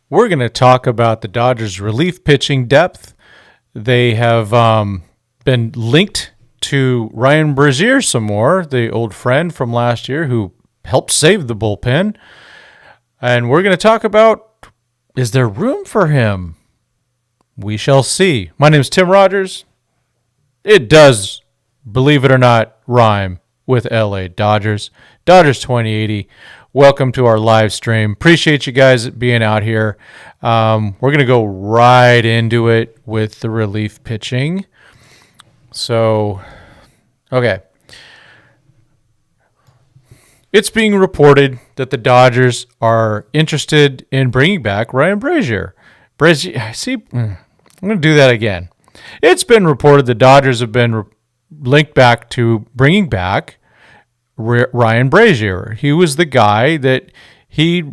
We're going to talk about the Dodgers' relief pitching depth. They have been linked to Ryan Brasier some more, the old friend from last year who helped save the bullpen. And we're going to talk about, is there room for him? We shall see. My name is Tim Rogers. It does, believe it or not, rhyme with LA Dodgers. Dodgers 2080. Welcome to our live stream. Appreciate you guys being out here. We're going to go right into it with the relief pitching. So, okay. It's being reported that the Dodgers are interested in bringing back Ryan Brasier. I'm going to do that again. It's been reported the Dodgers have been linked back to bringing back Ryan Brasier. He was the guy that he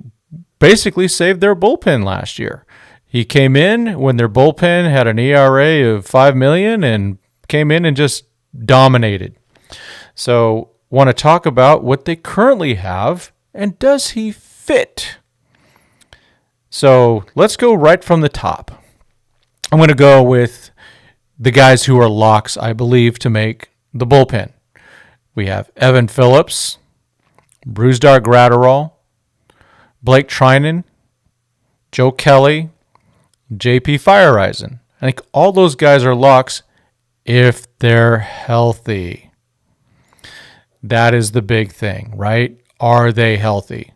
basically saved their bullpen last year. He came in when their bullpen had an ERA of $5 million and came in and just dominated. So, want to talk about what they currently have and does he fit? So, let's go right from the top. I'm going to go with the guys who are locks, I believe, to make the bullpen. We have Evan Phillips, Brusdar Graterol, Blake Trinan, Joe Kelly, JP Fireisen. I think all those guys are locks if they're healthy. That is the big thing, right? Are they healthy?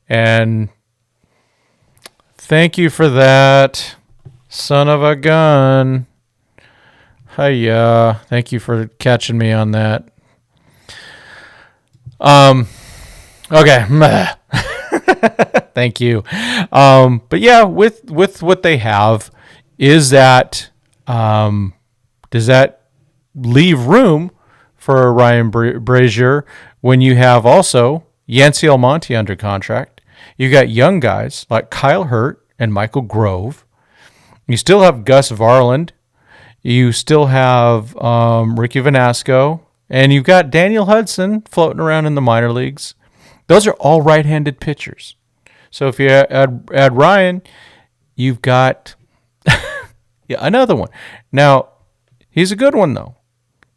And thank you for that, son of a gun. Hiya. Thank you for catching me on that. Okay. Thank you. But yeah, with what they have, is that does that leave room for Ryan Brasier when you have also Yancy Almonte under contract? You got young guys like Kyle Hurt and Michael Grove. You still have Gus Varland. You still have Ricky Vanasco. And you've got Daniel Hudson floating around in the minor leagues. Those are all right-handed pitchers. So if you add Ryan, you've got another one. Now, he's a good one, though.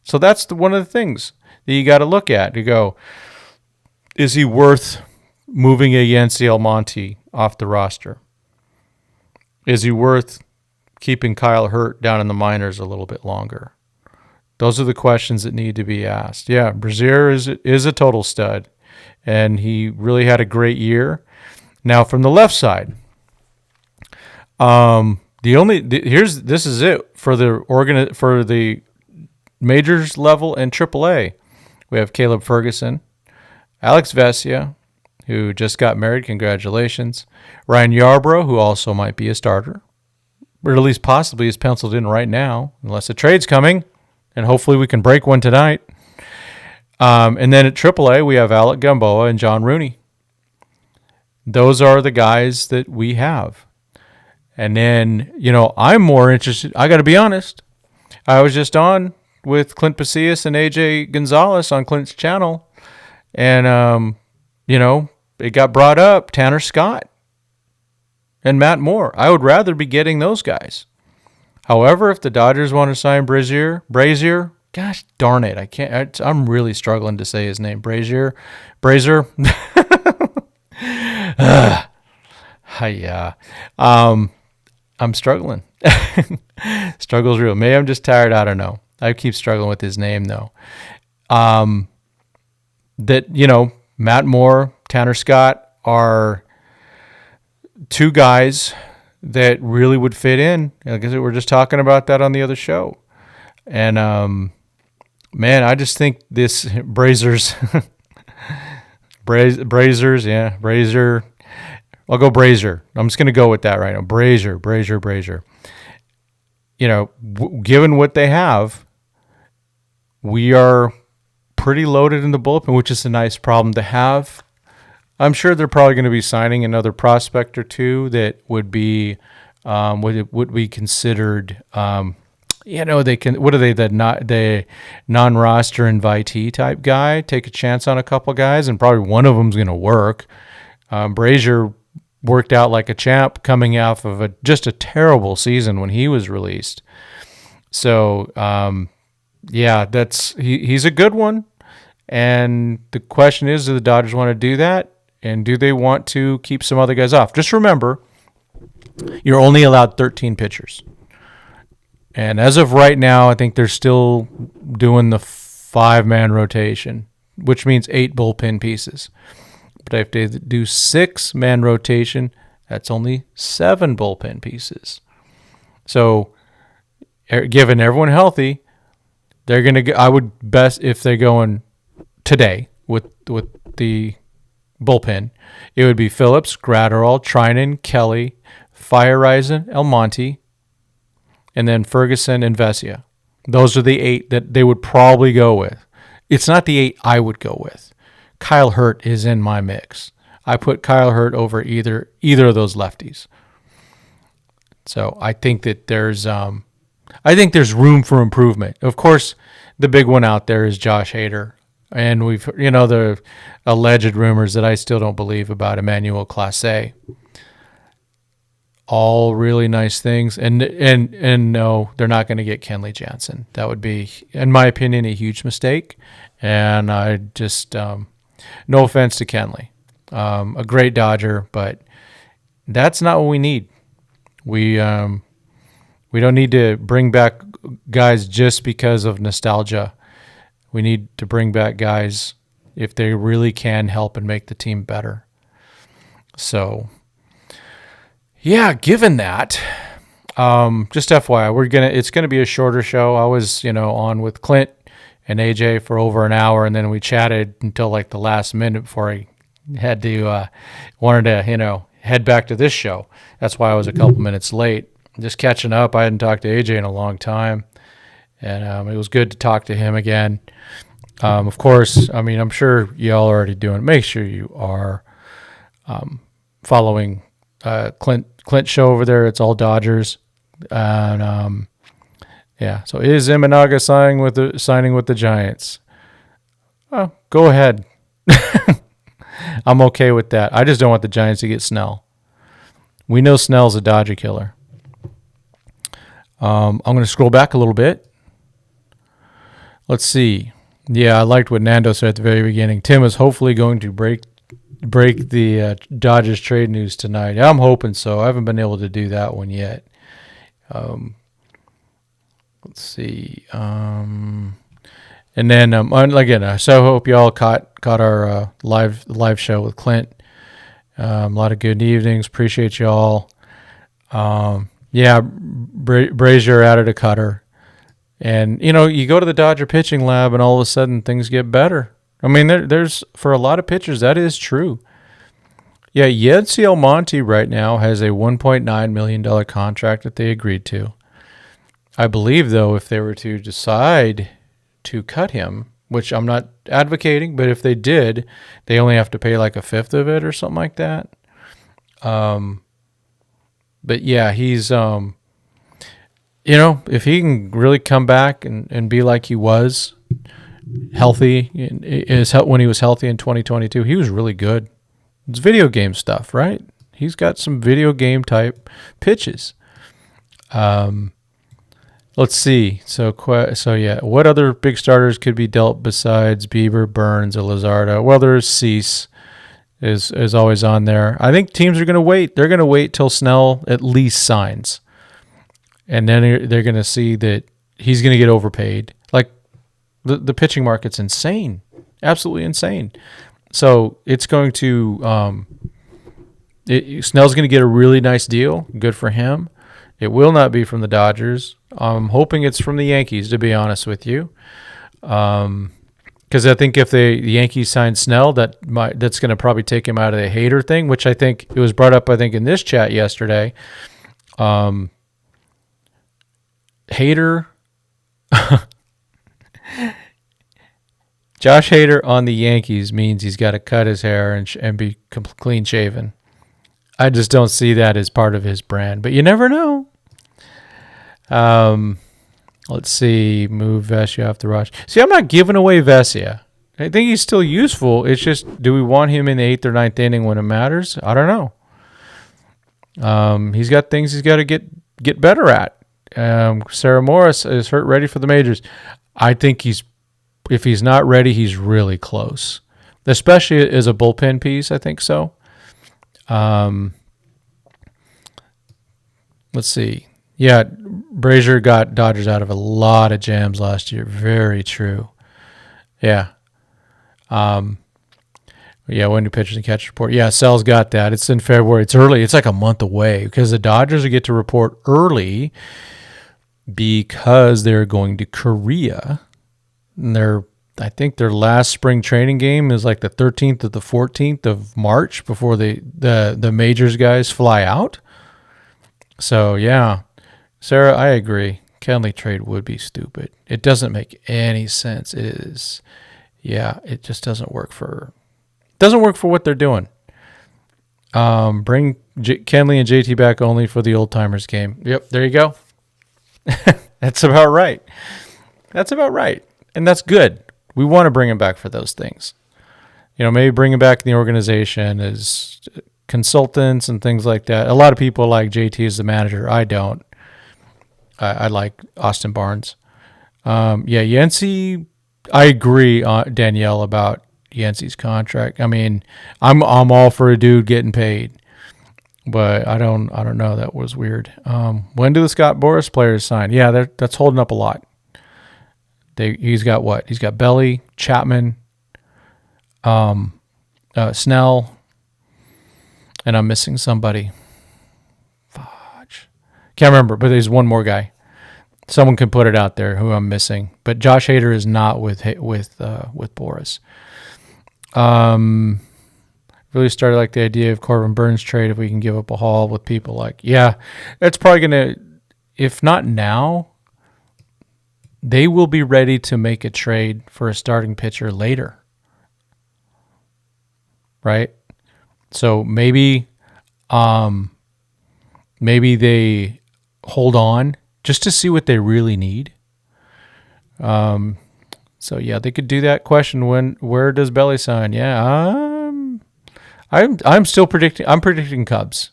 So that's one of the things that you got to look at. You go, is he worth moving a Yancy Almonte off the roster? Is he worth keeping Kyle Hurt down in the minors a little bit longer? Those are the questions that need to be asked. Yeah, Brasier is a total stud, and he really had a great year. Now, from the left side, this is it for the majors level and AAA. We have Caleb Ferguson, Alex Vesia, who just got married. Congratulations. Ryan Yarbrough, who also might be a starter, or at least possibly is penciled in right now, unless a trade's coming. And hopefully we can break one tonight. And then at AAA, we have Alec Gamboa and John Rooney. Those are the guys that we have. And then, I'm more interested. I got to be honest. I was just on with Clint Pasillas and AJ Gonzalez on Clint's channel. And, it got brought up, Tanner Scott and Matt Moore. I would rather be getting those guys. However, if the Dodgers want to sign Brasier, gosh darn it, I can't. I'm really struggling to say his name. Brasier. Yeah. I'm struggling. Struggle's real. Maybe I'm just tired. I don't know. I keep struggling with his name though. Matt Moore, Tanner Scott are two guys that really would fit in. I guess we were just talking about that on the other show. And, I just think this Brasier. I'll go Brasier. I'm just going to go with that right now. Brasier. Given what they have, we are pretty loaded in the bullpen, which is a nice problem to have. I'm sure they're probably going to be signing another prospect or two that would be would be considered. They can. What are they? The non-roster invitee type guy. Take a chance on a couple guys, and probably one of them's going to work. Brasier worked out like a champ coming off of just a terrible season when he was released. So, he's a good one. And the question is, do the Dodgers want to do that? And do they want to keep some other guys off? Just remember, you're only allowed 13 pitchers. And as of right now, I think they're still doing the 5-man rotation, which means 8 bullpen pieces. But if they do 6-man rotation, that's only 7 bullpen pieces. So, given everyone healthy, they're going to. I would best if they're going today with the bullpen, it would be Phillips, Gratterall, Trinan, Kelly, Fireisen, Almonte, and then Ferguson and Vesia. Those are the 8 that they would probably go with. It's not the 8 I would go with. Kyle Hurt is in my mix. I put Kyle Hurt over either of those lefties. So I think that there's room for improvement. Of course, the big one out there is Josh Hader. And we've, the alleged rumors that I still don't believe about Emmanuel Clase. All really nice things. And no, they're not going to get Kenley Jansen. That would be, in my opinion, a huge mistake. And I just, no offense to Kenley, a great Dodger, but that's not what we need. We don't need to bring back guys just because of nostalgia. We need to bring back guys if they really can help and make the team better. So, yeah, given that, just FYI, it's gonna be a shorter show. I was, on with Clint and AJ for over an hour, and then we chatted until like the last minute before I had to wanted to, head back to this show. That's why I was a couple minutes late. Just catching up. I hadn't talked to AJ in a long time, and it was good to talk to him again. Of course, I'm sure y'all are already doing it. Make sure you are following Clint's show over there. It's all Dodgers. And so is Imanaga signing with the Giants? Oh, go ahead. I'm okay with that. I just don't want the Giants to get Snell. We know Snell's a Dodger killer. I'm going to scroll back a little bit. Let's see. Yeah, I liked what Nando said at the very beginning. Tim is hopefully going to break the Dodgers trade news tonight. I'm hoping so. I haven't been able to do that one yet. Let's see. And then again, I so hope y'all caught our live show with Clint. A lot of good evenings. Appreciate y'all. Brasier added a cutter. And, you go to the Dodger pitching lab and all of a sudden things get better. There's for a lot of pitchers, that is true. Yeah, Yency Almonte right now has a $1.9 million contract that they agreed to. I believe, though, if they were to decide to cut him, which I'm not advocating, but if they did, they only have to pay like a fifth of it or something like that. But yeah, he's, if he can really come back and be like he was healthy, when he was healthy in 2022, he was really good. It's video game stuff, right? He's got some video game type pitches. Let's see. So yeah, what other big starters could be dealt besides Bieber, Burns, or Luzardo? Well, there's Cease is always on there. I think teams are going to wait. They're going to wait till Snell at least signs. And then they're going to see that he's going to get overpaid. Like, the pitching market's insane. Absolutely insane. So it's going to Snell's going to get a really nice deal. Good for him. It will not be from the Dodgers. I'm hoping it's from the Yankees, to be honest with you. Because I think if the Yankees sign Snell, that's going to probably take him out of the Hader thing, which I think it was brought up, I think, in this chat yesterday. Hader, Josh Hader on the Yankees means he's got to cut his hair and be clean shaven. I just don't see that as part of his brand, but you never know. Let's see, move Vesia off the rush. See, I'm not giving away Vesia. I think he's still useful. It's just, do we want him in the 8th or 9th inning when it matters? I don't know. He's got things he's got to get better at. Sarah Morris is hurt, ready for the majors. I think if he's not ready, he's really close, especially as a bullpen piece. I think so. Let's see. Yeah, Brasier got Dodgers out of a lot of jams last year. Very true. Yeah. When do pitchers and catchers report? Yeah, Sel's got that. It's in February. It's early. It's like a month away because the Dodgers get to report early because they're going to Korea. And I think their last spring training game is like the 13th or the 14th of March before the majors guys fly out. So, yeah. Sarah, I agree. Kenley trade would be stupid. It doesn't make any sense. It just doesn't work for what they're doing. Bring Kenley and JT back only for the old timers game. Yep, there you go. That's about right. And that's good. We want to bring him back for those things. Maybe bring him back in the organization as consultants and things like that. A lot of people like JT as the manager. I don't. I like Austin Barnes. Yancey, I agree, Danielle, about Yancey's contract. I mean, I'm all for a dude getting paid, but I don't know. That was weird. When do the Scott Boras players sign? Yeah, that's holding up a lot. He's got what? He's got Belly, Chapman, Snell, and I'm missing somebody. Fudge. Can't remember, but there's one more guy. Someone can put it out there who I'm missing, but Josh Hader is not with Boras. Really started like the idea of Corbin Burns trade if we can give up a haul with people like, it's probably gonna, if not now, they will be ready to make a trade for a starting pitcher later, right? So maybe they hold on just to see what they really need. So yeah, they could do that. Question: where does Belly sign? Yeah, I'm still predicting. I'm predicting Cubs.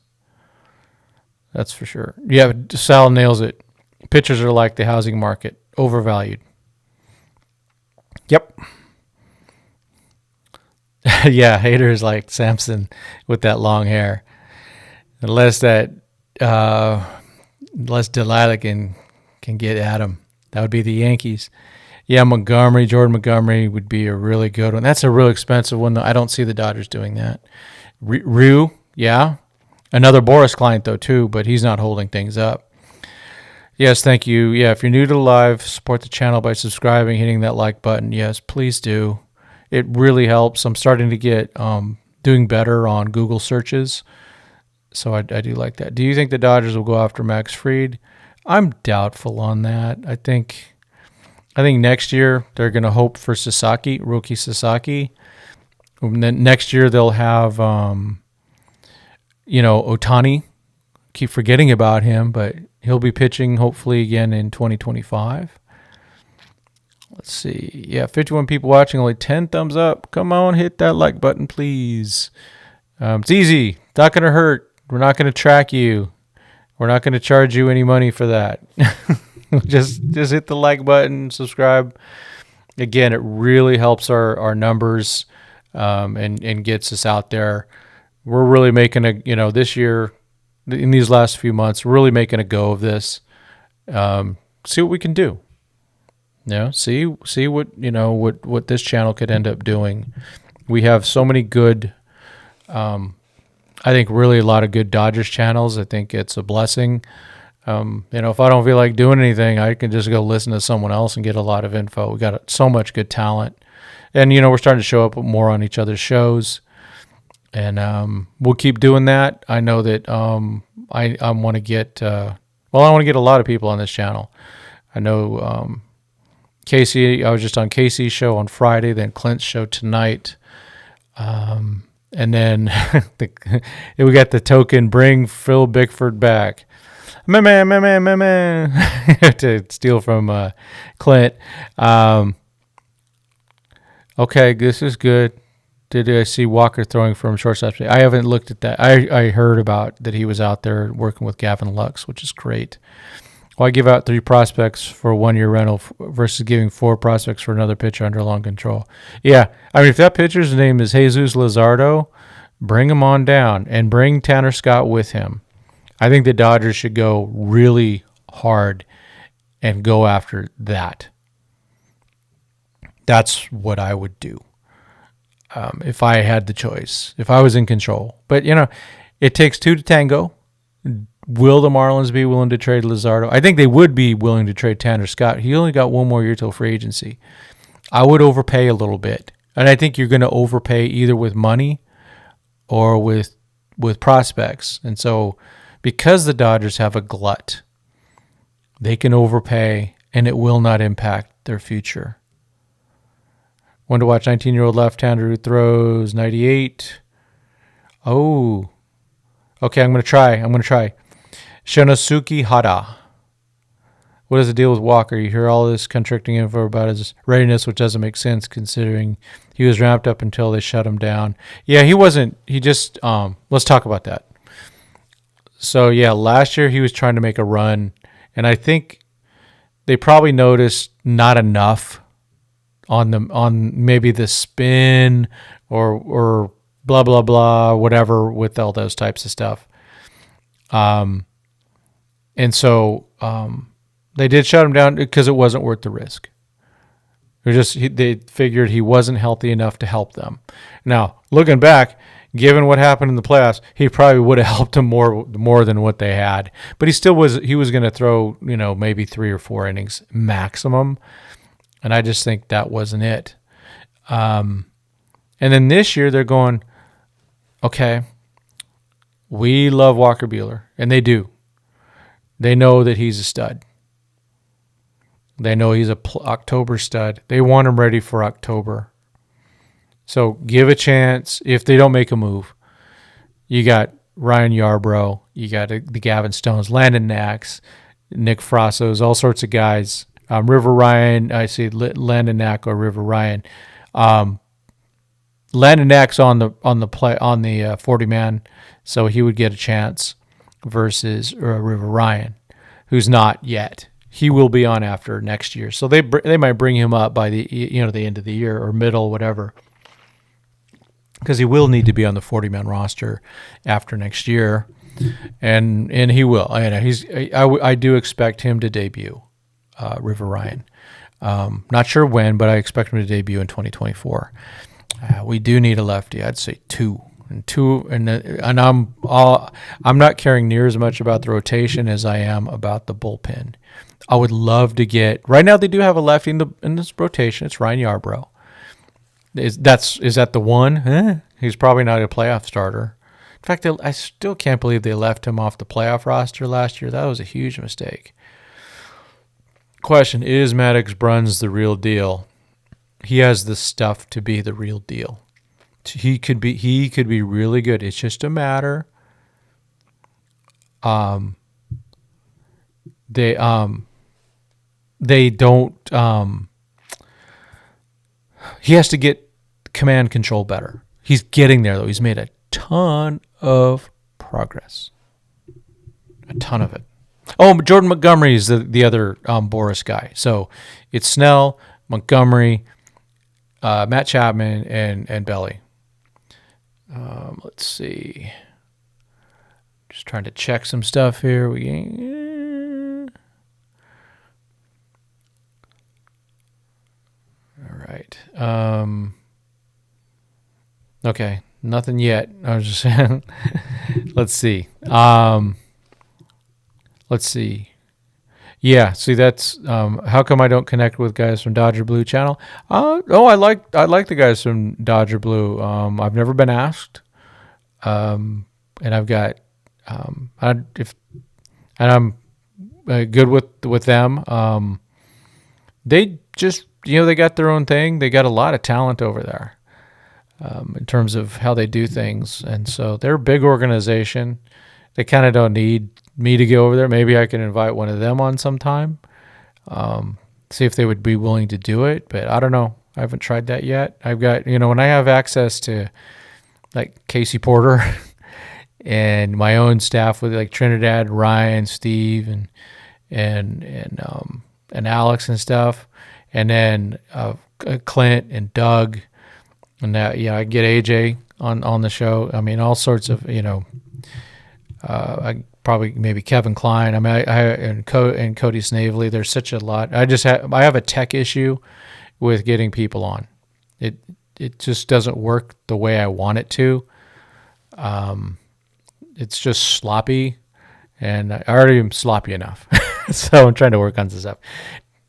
That's for sure. Yeah, Sal nails it. Pitchers are like the housing market, overvalued. Yep. Yeah, Hader is like Samson with that long hair. Unless Delilah can get at him. That would be the Yankees. Yeah, Jordan Montgomery would be a really good one. That's a real expensive one, though. I don't see the Dodgers doing that. Ryu, yeah. Another Boras client, though, too, but he's not holding things up. Yes, thank you. Yeah, if you're new to the live, support the channel by subscribing, hitting that like button. Yes, please do. It really helps. I'm starting to get doing better on Google searches, so I do like that. Do you think the Dodgers will go after Max Fried? I'm doubtful on that. I think next year they're going to hope for rookie Sasaki. And then next year they'll have, Ohtani. Keep forgetting about him, but he'll be pitching hopefully again in 2025. Let's see. Yeah, 51 people watching, only 10 thumbs up. Come on, hit that like button, please. It's easy. It's not going to hurt. We're not going to track you. We're not going to charge you any money for that. Just hit the like button, subscribe. Again, it really helps our numbers and gets us out there. We're really making this year, in these last few months, really making a go of this. See what we can do. See what this channel could end up doing. We have so many good, I think really a lot of good Dodgers channels. I think it's a blessing. If I don't feel like doing anything, I can just go listen to someone else and get a lot of info. We got so much good talent, and we're starting to show up more on each other's shows, and we'll keep doing that. I know that I want to get I want to get a lot of people on this channel. I know Casey. I was just on Casey's show on Friday, then Clint's show tonight. And then we got the token, bring Phil Bickford back. Man. To steal from Clint. Okay, this is good. did I see Walker throwing from shortstop? I haven't looked at that. I heard about that he was out there working with Gavin Lux, which is great. Why give out 3 prospects for a 1-year rental versus giving 4 prospects for another pitcher under long control? Yeah, I mean, if that pitcher's name is Jesus Luzardo, bring him on down and bring Tanner Scott with him. I think the Dodgers should go really hard and go after that. That's what I would do if I had the choice, if I was in control. But, it takes 2 to tango. Will the Marlins be willing to trade Luzardo? I think they would be willing to trade Tanner Scott. He only got 1 more year till free agency. I would overpay a little bit. And I think you're going to overpay either with money or with prospects. And so because the Dodgers have a glut, they can overpay and it will not impact their future. Want to watch 19-year-old left-hander who throws 98? Oh. Okay, I'm going to try. Shinosuke Hada. What is the deal with Walker? You hear all this contradicting info about his readiness, which doesn't make sense considering he was ramped up until they shut him down. Yeah, he wasn't. He just, let's talk about that. So, yeah, last year he was trying to make a run, and I think they probably noticed not enough on maybe the spin or blah, blah, blah, whatever with all those types of stuff. And so they did shut him down because it wasn't worth the risk. They figured he wasn't healthy enough to help them. Now, looking back, given what happened in the playoffs, he probably would have helped them more than what they had. But he was going to throw, maybe 3 or 4 innings maximum. And I just think that wasn't it. And then this year they're going, okay, we love Walker Buehler, and they do. They know that he's a stud. They know he's a October stud. They want him ready for October. So give a chance. If they don't make a move, you got Ryan Yarbrough, you got the Gavin Stones, Landon Knax, Nick Frassos, all sorts of guys. River Ryan, I see Landon Knack or River Ryan. Landon Knack's on the 40-man, so he would get a chance versus River Ryan, who's not yet. He will be on after next year, so they might bring him up by the end of the year or middle, whatever, because he will need to be on the 40-man roster after next year, and he will. I do expect him to debut, River Ryan. Not sure when, but I expect him to debut in 2024. We do need a lefty. I'd say 2. And I'm not caring near as much about the rotation as I am about the bullpen. I would love to get. Right now, they do have a lefty in this rotation. It's Ryan Yarbrough. Is that the one? He's probably not a playoff starter. In fact, I still can't believe they left him off the playoff roster last year. That was a huge mistake. Question: is Maddox Bruns the real deal? He has the stuff to be the real deal. He could be really good. It's just a matter. They don't. He has to get command control better. He's getting there though. He's made a ton of progress. A ton of it. Oh, Jordan Montgomery is the other Boris guy. So it's Snell, Montgomery, Matt Chapman, and Belly. Let's see. Just trying to check some stuff here. All right. Okay. Nothing yet. I was just saying. Let's see. Let's see. Yeah, see that's how come I don't connect with guys from Dodger Blue channel? I like the guys from Dodger Blue. I've never been asked, and I've got and I'm good with them. They just they got their own thing. They got a lot of talent over there in terms of how they do things, and so they're a big organization. They kind of don't need me to go over there. Maybe I can invite one of them on sometime. See if they would be willing to do it, but I don't know. I haven't tried that yet. I've got, when I have access to like Casey Porter and my own staff with like Trinidad, Ryan, Steve, and Alex and stuff, and then Clint and Doug, and that I get AJ on the show. I mean, all sorts of I probably maybe Kevin Klein. I mean, and Cody Snavely. There's such a lot. I have a tech issue with getting people on. It just doesn't work the way I want it to. It's just sloppy, and I already am sloppy enough. So I'm trying to work on some stuff.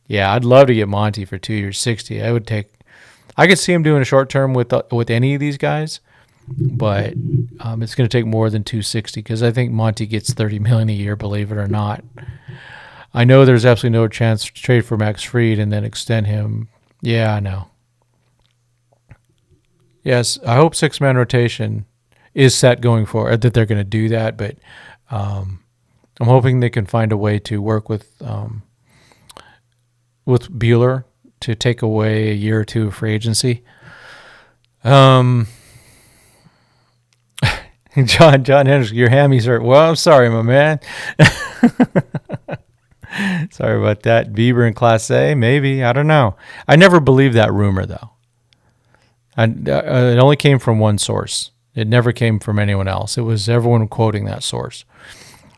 Yeah, I'd love to get Monty for 2 years, 60. I could see him doing a short term with any of these guys, but it's going to take more than 260 because I think Monty gets $30 million a year, believe it or not. I know there's absolutely no chance to trade for Max Fried and then extend him. Yeah, I know. Yes, I hope 6-man rotation is set going forward, that they're going to do that, but I'm hoping they can find a way to work with Bueller to take away a year or two of free agency. John Henderson, your hammies hurt. Well, I'm sorry, my man. Sorry about that. Bieber in Class A, maybe. I don't know. I never believed that rumor, though. It only came from one source. It never came from anyone else. It was everyone quoting that source.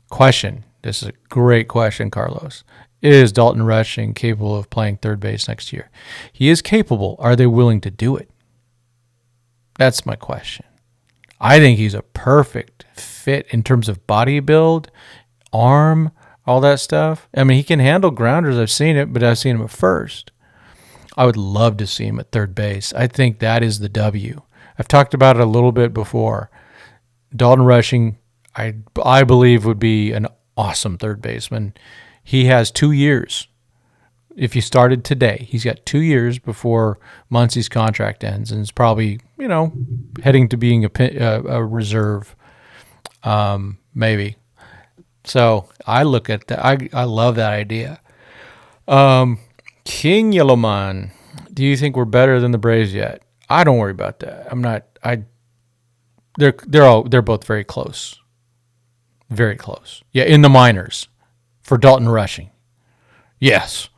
Question. This is a great question, Carlos. Is Dalton Rushing capable of playing third base next year? He is capable. Are they willing to do it? That's my question. I think he's a perfect fit in terms of body build, arm, all that stuff. I mean, he can handle grounders. I've seen it, but I've seen him at first. I would love to see him at third base. I think that is the W. I've talked about it a little bit before. Dalton Rushing, I believe, would be an awesome third baseman. He has 2 years. If he started today, he's got 2 years before Muncy's contract ends, and is probably, heading to being a reserve, maybe. So I look at that. I love that idea. King Yellowman, do you think we're better than the Braves yet? I don't worry about that. I'm not. They're both very close. Very close. Yeah, in the minors for Dalton Rushing. Yes.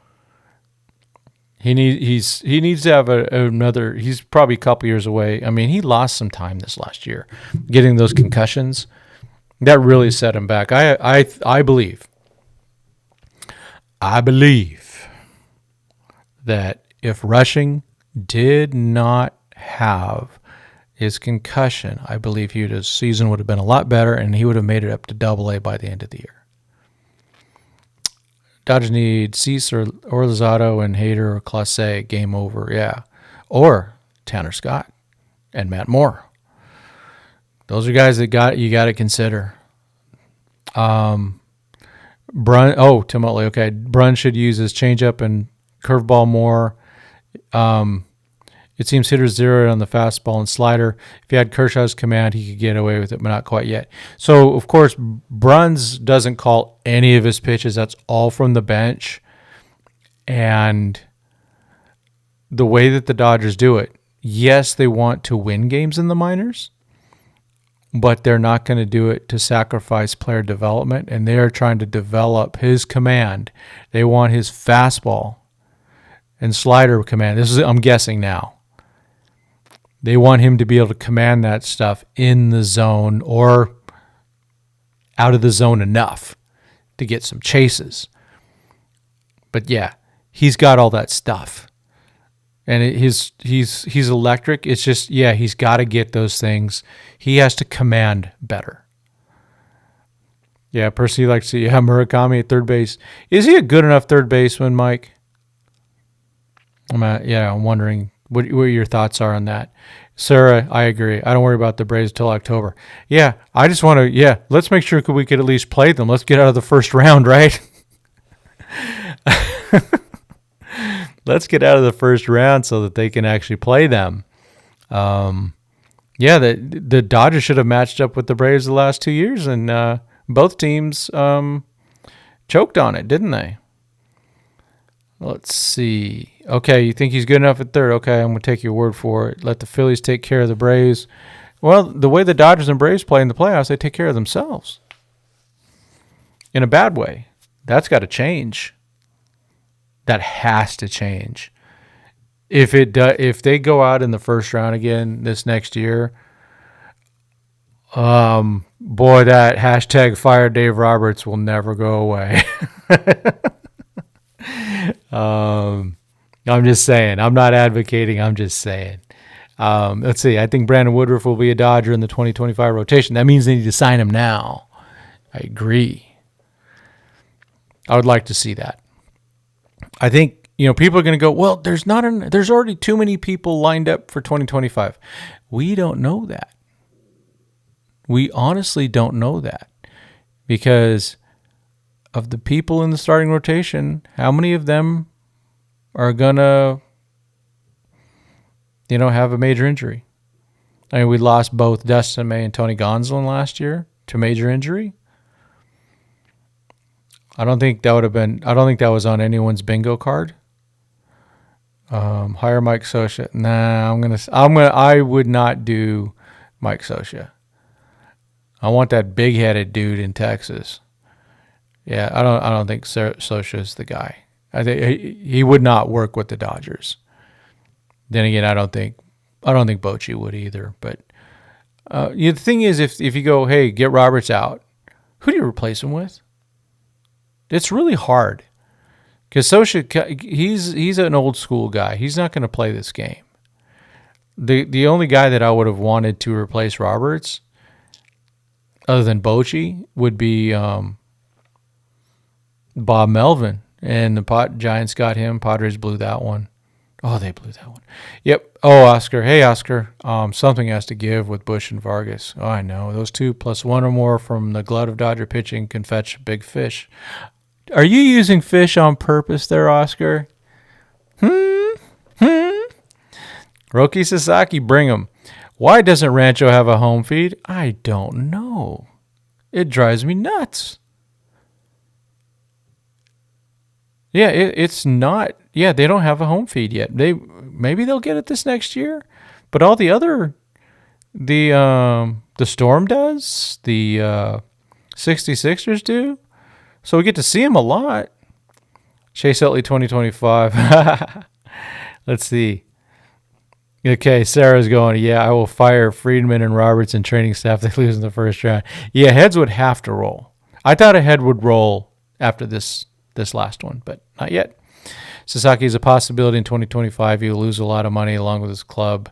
He needs to have another. He's probably a couple years away. I mean, he lost some time this last year, getting those concussions. That really set him back. I believe that if Rushing did not have his concussion, I believe his season would have been a lot better, and he would have made it up to Double-A by the end of the year. Dodgers need Cease or Lozado and Hader or Clase. Game over, yeah. Or Tanner Scott and Matt Moore. Those are guys that you got to consider. Tim Utley, okay. Brun should use his changeup and curveball more. It seems hitters zero on the fastball and slider. If he had Kershaw's command, he could get away with it, but not quite yet. So, of course, Bruns doesn't call any of his pitches. That's all from the bench. And the way that the Dodgers do it, yes, they want to win games in the minors, but they're not going to do it to sacrifice player development, and they are trying to develop his command. They want his fastball and slider command. I'm guessing now. They want him to be able to command that stuff in the zone or out of the zone enough to get some chases. But yeah, he's got all that stuff. And he's electric. It's just, yeah, he's got to get those things. He has to command better. Yeah, Percy likes to see Murakami at third base. Is he a good enough third baseman, Mike? I'm wondering what your thoughts are on that. Sarah, I agree. I don't worry about the Braves till October. Yeah, I just want to, let's make sure we could at least play them. Let's get out of the first round, right? Let's get out of the first round so that they can actually play them. The Dodgers should have matched up with the Braves the last 2 years, and both teams choked on it, didn't they? Let's see. Okay, you think he's good enough at third? Okay, I'm going to take your word for it. Let the Phillies take care of the Braves. Well, the way the Dodgers and Braves play in the playoffs, they take care of themselves. In a bad way. That's got to change. That has to change. If they go out in the first round again this next year, boy, that hashtag fire Dave Roberts will never go away. I'm just saying. I'm not advocating. I'm just saying. Let's see. I think Brandon Woodruff will be a Dodger in the 2025 rotation. That means they need to sign him now. I agree. I would like to see that. I think, people are going to go, well, there's already too many people lined up for 2025. We don't know that. We honestly don't know that because of the people in the starting rotation, how many of them are going to, have a major injury? I mean, we lost both Dustin May and Tony Gonsolin last year to major injury. I don't think that was on anyone's bingo card. Hire Mike Scioscia. Nah, I would not do Mike Scioscia. I want that big-headed dude in Texas. Yeah, I don't think Scioscia is the guy. I think he would not work with the Dodgers. Then again, I don't think Bochy would either. But the thing is, if you go, hey, get Roberts out, who do you replace him with? It's really hard because Scioscia, he's an old school guy. He's not going to play this game. The only guy that I would have wanted to replace Roberts, other than Bochy, would be Bob Melvin, and the Giants got him. Padres blew that one. Oh, they blew that one. Yep. Oh, Oscar. Hey, Oscar. Something has to give with Bush and Vargas. Oh, I know. Those two plus one or more from the glut of Dodger pitching can fetch big fish. Are you using fish on purpose there, Oscar? Roki Sasaki, bring him. Why doesn't Rancho have a home feed? I don't know. It drives me nuts. Yeah, it's not. Yeah, they don't have a home feed yet. Maybe they'll get it this next year, but all the other, the Storm does, the 66ers do, so we get to see them a lot. Chase Utley 2025. Let's see. Okay, Sarah's going, yeah, I will fire Friedman and Roberts and training staff. They lose in the first round. Yeah, heads would have to roll. I thought a head would roll after this last one, but not yet. Sasaki is a possibility in 2025. He'll lose a lot of money along with his club.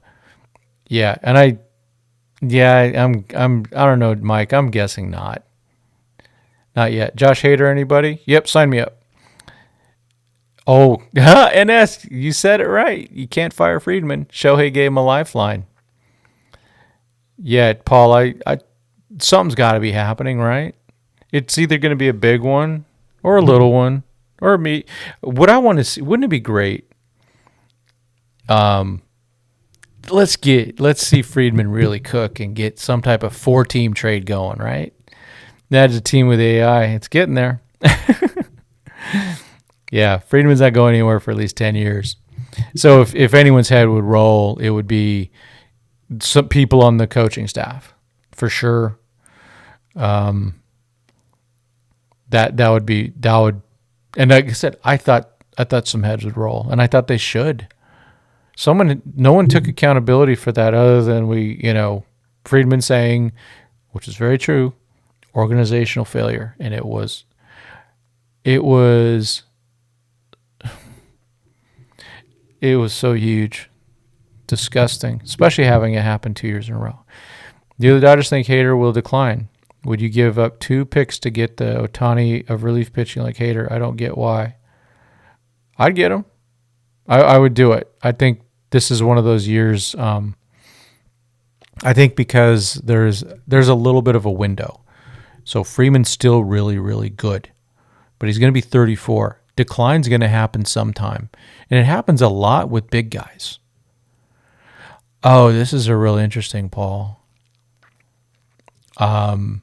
Yeah, and I don't know, Mike. I'm guessing not. Not yet. Josh Hader, anybody? Yep, sign me up. Oh, NS, you said it right. You can't fire Friedman. Shohei gave him a lifeline. Yeah, Paul, I something's got to be happening, right? It's either going to be a big one or a little one or me. What I want to see, wouldn't it be great? Let's see Friedman really cook and get some type of 4-team trade going, right? That's a team with AI. It's getting there. Yeah, Friedman's not going anywhere for at least 10 years. So if anyone's head would roll, it would be some people on the coaching staff, for sure. That would, and like I said, I thought some heads would roll, and I thought they should. No one took accountability for that other than Friedman saying, which is very true, organizational failure, and it was so huge, disgusting, especially having it happen 2 years in a row. Do the Dodgers think Hader will decline? Would you give up 2 picks to get the Ohtani of relief pitching like Hader? I don't get why. I'd get him. I would do it. I think this is one of those years. I think because there's a little bit of a window. So Freeman's still really, really good, but he's going to be 34. Decline's going to happen sometime, and it happens a lot with big guys. Oh, this is a real interesting, Paul. Tim,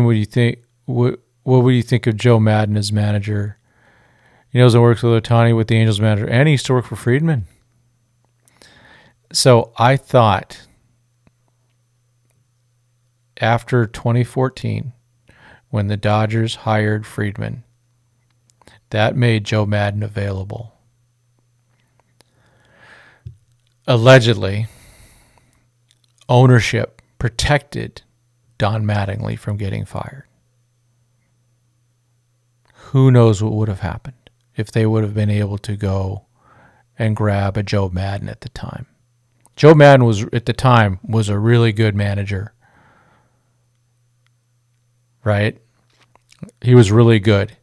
what do you think? What would you think of Joe Madden as manager? He knows it works with Ohtani, with the Angels manager, and he used to work for Friedman. So I thought after 2014, when the Dodgers hired Friedman, that made Joe Madden available. Allegedly, ownership protected Don Mattingly from getting fired. Who knows what would have happened if they would have been able to go and grab a Joe Madden at the time. Joe Madden was, at the time, was a really good manager. Right? He was really good.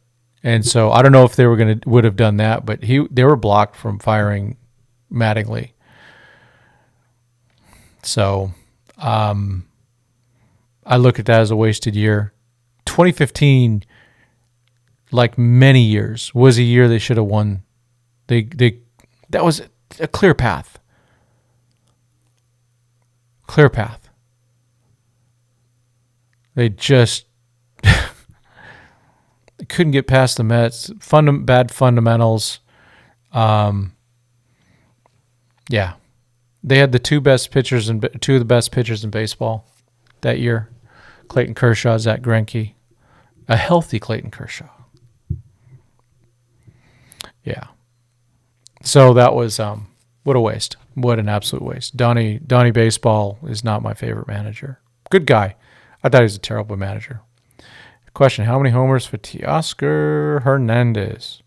And so I don't know if they would have done that, but they were blocked from firing Mattingly. So I look at that as a wasted year. 2015, like many years, was a year they should have won. That was a clear path. Clear path. They just couldn't get past the Mets. Bad fundamentals. Yeah. They had two of the best pitchers in baseball that year. Clayton Kershaw, Zach Greinke. A healthy Clayton Kershaw. Yeah. So that was what a waste. What an absolute waste. Donnie Baseball is not my favorite manager. Good guy. I thought he was a terrible manager. Question, how many homers for Teoscar Hernandez?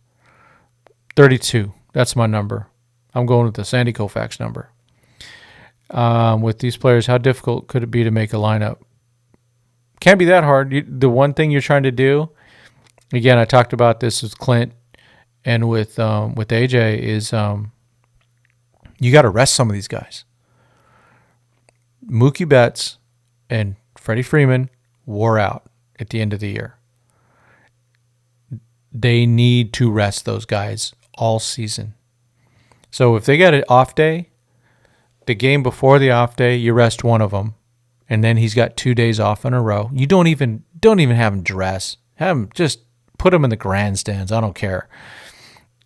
32. That's my number. I'm going with the Sandy Koufax number. With these players, how difficult could it be to make a lineup? Can't be that hard. The one thing you're trying to do, again, I talked about this with Clint and with AJ, is you got to rest some of these guys. Mookie Betts and Freddie Freeman wore out at the end of the year. They need to rest those guys all season. So if they got an off day, the game before the off day, you rest one of them, and then he's got 2 days off in a row. You don't even have him dress. Have him just put him in the grandstands. I don't care.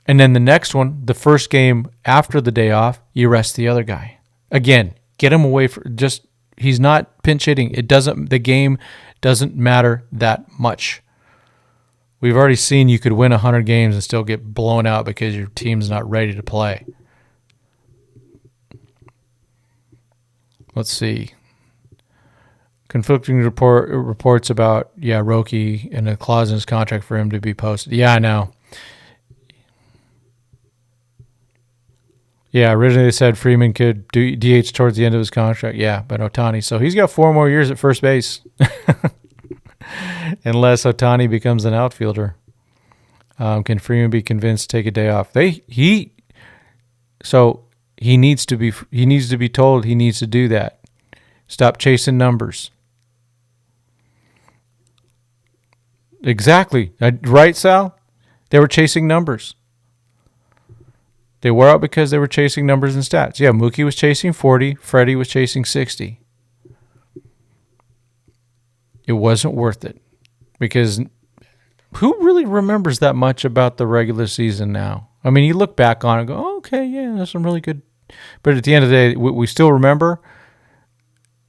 And then the next one, the first game after the day off, you rest the other guy. Again, get him away from just. He's not pinch hitting. The game doesn't matter that much. We've already seen you could win 100 games and still get blown out because your team's not ready to play. Let's see. Conflicting reports about, Roki and a clause in his contract for him to be posted. Yeah, I know. Yeah, originally they said Freeman could do DH towards the end of his contract. Yeah, but Ohtani. So he's got 4 more years at first base. Unless Ohtani becomes an outfielder. Can Freeman be convinced to take a day off? He needs to be told he needs to do that. Stop chasing numbers. Exactly. Right, Sal? They were chasing numbers. They were out because they were chasing numbers and stats. Yeah, Mookie was chasing 40. Freddie was chasing 60. It wasn't worth it. Because who really remembers that much about the regular season now? I mean, you look back on it and go, oh, okay, yeah, that's some really good. But at the end of the day, what we still remember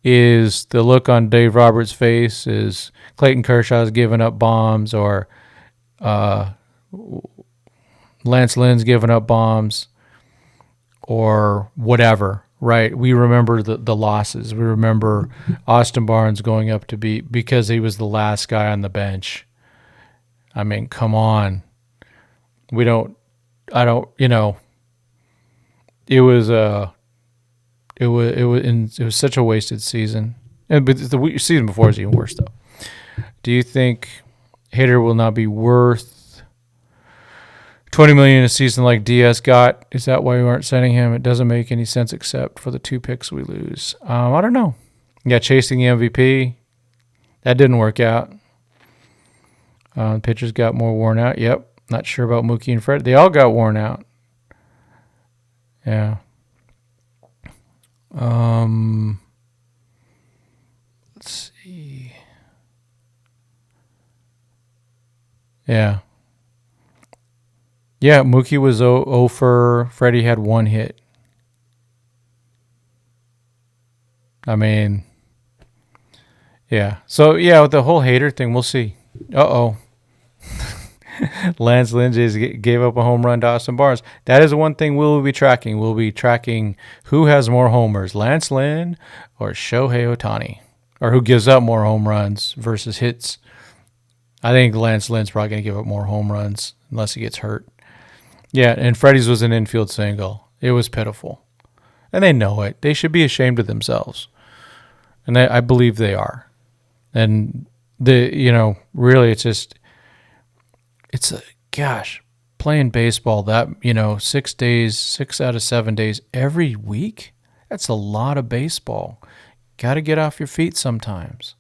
is the look on Dave Roberts' face, is Clayton Kershaw's giving up bombs, or Lance Lynn's giving up bombs, or whatever, right? We remember the losses. We remember Austin Barnes going up to beat because he was the last guy on the bench. I mean, come on. It was such a wasted season. But the season before is even worse, though. Do you think Hader will not be worth $20 million a season like Diaz got? Is that why we aren't sending him? It doesn't make any sense except for the 2 picks we lose. I don't know. Yeah, chasing the MVP. That didn't work out. Pitchers got more worn out. Yep. Not sure about Mookie and Fred. They all got worn out. Yeah. Let's see. Yeah. Yeah, Mookie was 0 for. Freddie had 1 hit. I mean, yeah. So, yeah, with the whole hater thing, we'll see. Uh-oh. Lance Lynn gave up a home run to Austin Barnes. That is the one thing we'll be tracking. We'll be tracking who has more homers, Lance Lynn or Shohei Ohtani, or who gives up more home runs versus hits. I think Lance Lynn's probably going to give up more home runs unless he gets hurt. Yeah, and Freddie's was an infield single. It was pitiful. And they know it. They should be ashamed of themselves. And I believe they are. And, really gosh, playing baseball that, 6 days, 6 out of 7 days every week, that's a lot of baseball. Got to get off your feet sometimes.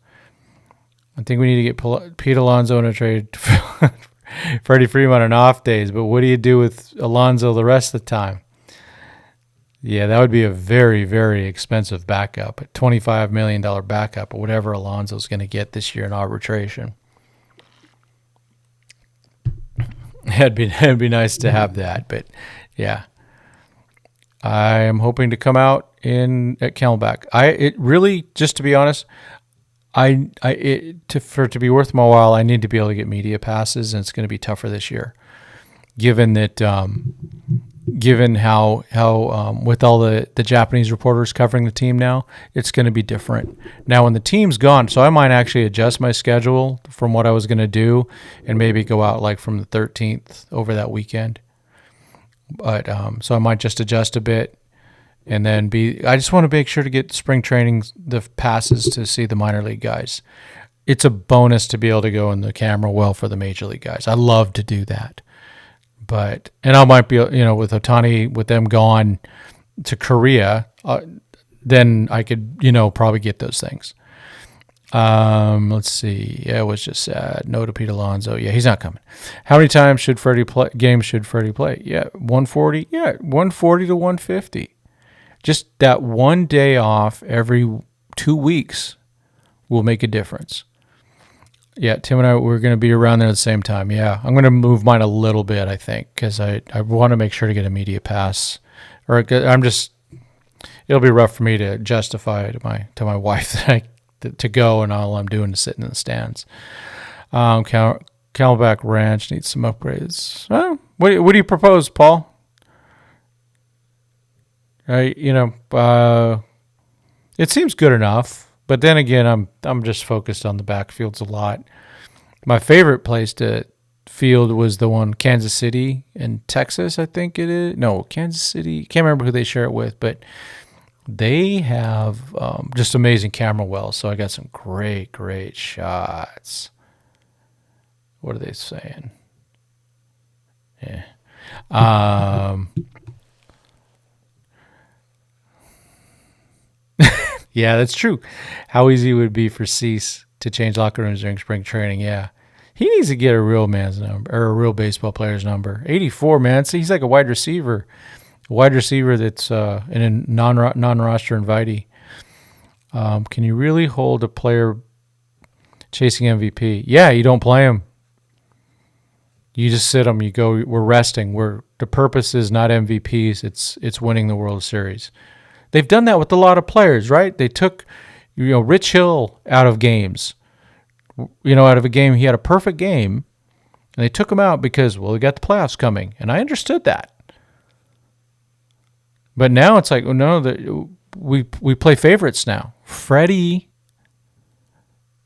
I think we need to get Pete Alonso in a trade. Freddie Freeman on off days, but what do you do with Alonso the rest of the time? Yeah, that would be a very, very expensive backup, a $25 million backup, or whatever Alonso's going to get this year in arbitration. It'd be nice to have that, but yeah, I am hoping to come out at Camelback. It really, just to be honest, for it to be worth my while, I need to be able to get media passes, and it's going to be tougher this year, given how with all the Japanese reporters covering the team now, it's going to be different. Now when the team's gone, so I might actually adjust my schedule from what I was going to do and maybe go out like from the 13th over that weekend. But so I might just adjust a bit. And then I just want to make sure to get spring training, the passes to see the minor league guys. It's a bonus to be able to go in the camera well for the major league guys. I love to do that. And I might be, with Ohtani, with them gone to Korea, then I could, probably get those things. Let's see. Yeah, it was just sad. No to Pete Alonso. Yeah, he's not coming. How many times should Freddie play? Games should Freddie play? Yeah, 140. Yeah, 140 to 150. Just that one day off every 2 weeks will make a difference. Yeah, Tim and I, we're going to be around there at the same time. Yeah, I'm going to move mine a little bit, I think, because I want to make sure to get a media pass. Or it'll be rough for me to justify to my wife that to go, and all I'm doing is sitting in the stands. Camelback Ranch needs some upgrades. What do you propose, Paul? It seems good enough, but then again, I'm just focused on the backfields a lot. My favorite place to field was the one Kansas City in Texas, I think it is. No, Kansas City. Can't remember who they share it with, but they have just amazing camera wells. So I got some great, great shots. What are they saying? Yeah. Yeah, that's true. How easy would it be for Cease to change locker rooms during spring training? Yeah. He needs to get a real man's number, or a real baseball player's number. 84, man. See, he's like a wide receiver. A wide receiver that's in a non-roster invitee. Can you really hold a player chasing MVP? Yeah, you don't play him. You just sit them. You go, we're resting. The purpose is not MVPs. It's winning the World Series. They've done that with a lot of players, right? They took, Rich Hill out of games. Out of a game, he had a perfect game, and they took him out because, we got the playoffs coming, and I understood that. But now it's like, we play favorites now. Freddie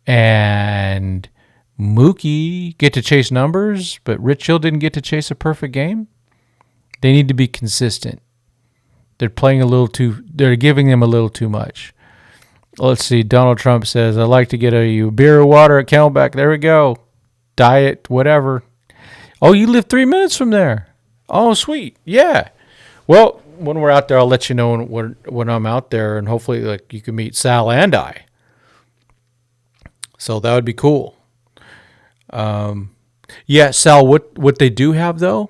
and Mookie get to chase numbers, but Rich Hill didn't get to chase a perfect game. They need to be consistent. They're they're giving them a little too much. Let's see. Donald Trump says, I'd like to get a beer or water at Camelback. There we go. Diet, whatever. Oh, you live 3 minutes from there. Oh, sweet. Yeah. Well, when we're out there, I'll let you know when I'm out there, and hopefully you can meet Sal and I. So that would be cool. Yeah, Sal, what they do have, though,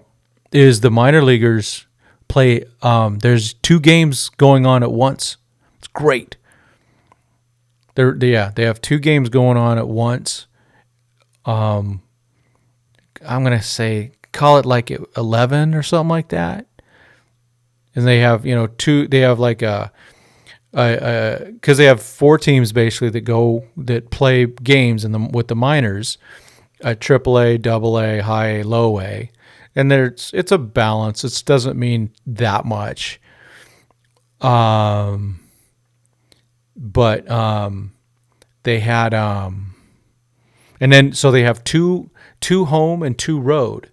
is the minor leaguers play. There's 2 games going on at once. It's great. They have 2 games going on at once. I'm gonna say call it like 11 or something like that. And they have, two, they have like because they have 4 teams basically that play games with the minors, AAA, AA, high A, low A, and it's a balance. It doesn't mean that much, but they had and then so they have two home and 2 road.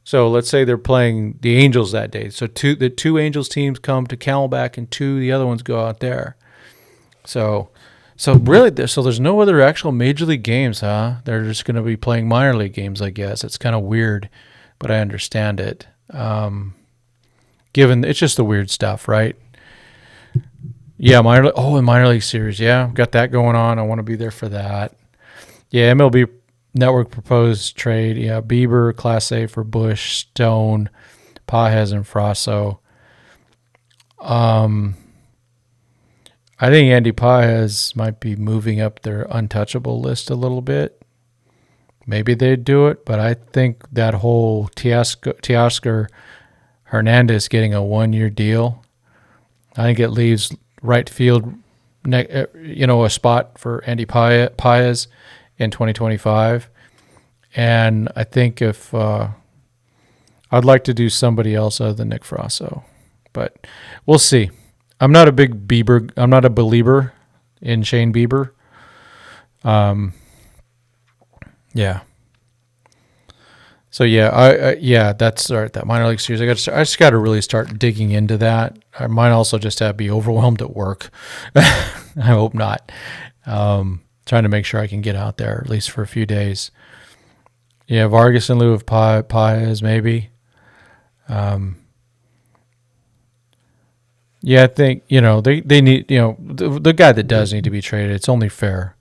So let's say they're playing the Angels that day. So the 2 Angels teams come to Camelback, and 2 the other ones go out there. So really, there's no other actual major league games, huh? They're just going to be playing minor league games, I guess. It's kind of weird, but I understand it. Given it's just the weird stuff, right? Yeah, minor league series. Yeah, got that going on. I want to be there for that. Yeah, MLB Network proposed trade. Yeah, Bieber, Class A for Bush, Stone, Pages, and Frasso. I think Andy Pages might be moving up their untouchable list a little bit. Maybe they'd do it, but I think that whole Teoscar Hernandez getting a 1-year deal, I think it leaves right field, a spot for Andy Pages in 2025. And I think if I'd like to do somebody else other than Nick Frasso, but we'll see. I'm not a believer in Shane Bieber. Yeah. So that's all right. That minor league series, I just got to really start digging into that. I might also just be overwhelmed at work. I hope not. Trying to make sure I can get out there at least for a few days. Yeah, Vargas in lieu of Paez, maybe. Yeah, I think, they need, the guy that does need to be traded, it's only fair,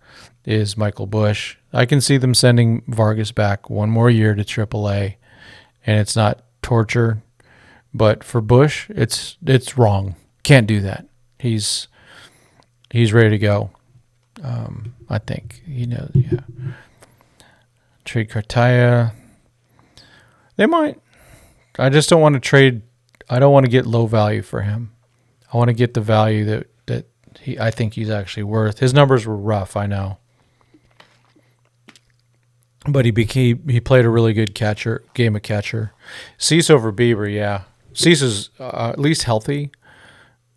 is Michael Bush. I can see them sending Vargas back 1 more year to AAA, and it's not torture. But for Bush, it's wrong. Can't do that. He's ready to go. I think, yeah. Trade Cartaya. They might. I just don't want to trade. I don't want to get low value for him. I want to get the value that I think he's actually worth. His numbers were rough, I know. But he played a really good game of catcher. Cease over Bieber, yeah. Cease is at least healthy,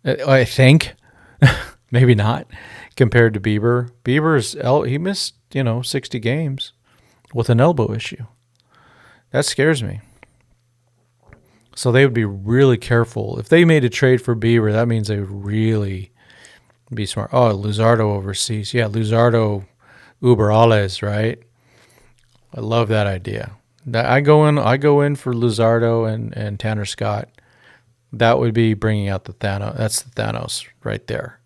I think. Maybe not, compared to Bieber. He missed, 60 games with an elbow issue. That scares me. So they would be really careful. If they made a trade for Bieber, that means they would really be smart. Oh, Luzardo overseas. Yeah, Luzardo, Uberales, right? I love that idea. I go in for Luzardo and Tanner Scott. That would be bringing out the Thanos. That's the Thanos right there.